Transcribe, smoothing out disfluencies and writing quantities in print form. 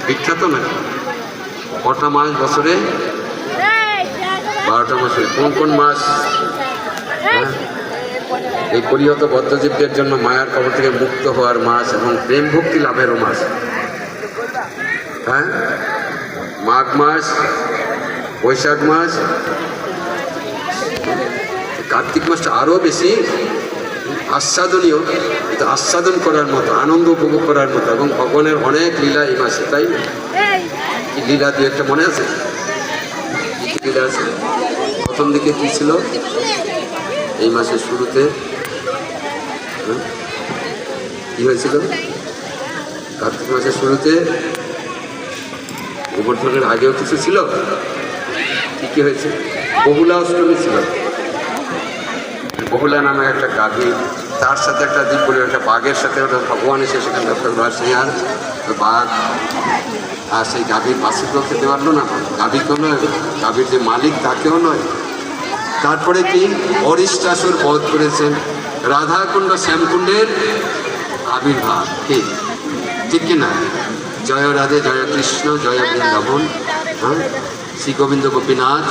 বিখ্যাত নাকি? কটা মাস বছরে? 12টা মাসে। কোন কোন মাস? হ্যাঁ, এই পরিহত বদ্ধজীবদের জন্য মায়ার কবর থেকে মুক্ত হওয়ার মাস এবং প্রেম ভক্তি লাভেরও মাস। হ্যাঁ, মাঘ মাস, বৈশাখ মাস, কার্তিক মাসটা আরও বেশি আস্বাদনীয়, কিন্তু আস্বাদন করার মতো, আনন্দ উপভোগ করার মতো, এবং ভগবানের অনেক লীলা এই মাসে। তাই কি লীলা দু একটা মনে আছে? কি কি লীলা আছে? প্রথম দিকে কি ছিল এই মাসের শুরুতে? কি হয়েছিল কার্তিক মাসের শুরুতে? গোবর্ধনের আগেও কিছু ছিল। কি কি হয়েছে? বহুলা অষ্টমী ছিল। বহুলা নামে একটা গাভী, তার সাথে একটা দ্বীপ বলে একটা বাঘের সাথে ওটা ভগবান এসে সেখানে সেই আর বাঘ আর সেই গাভীর পাশে খেতে পারলো না, গাভীকেও নয়, গাভীর যে মালিক তাকেও নয়। তারপরে কি অরিষ্টাসুর বধ করেছেন, রাধাকুণ্ড শ্যামকুণ্ডের আবির্ভাব। ঠিক কিনা? জয় রাধে, জয় কৃষ্ণ, জয় বৃন্দাবন। হ্যাঁ, শ্রী গোবিন্দ গোপীনাথ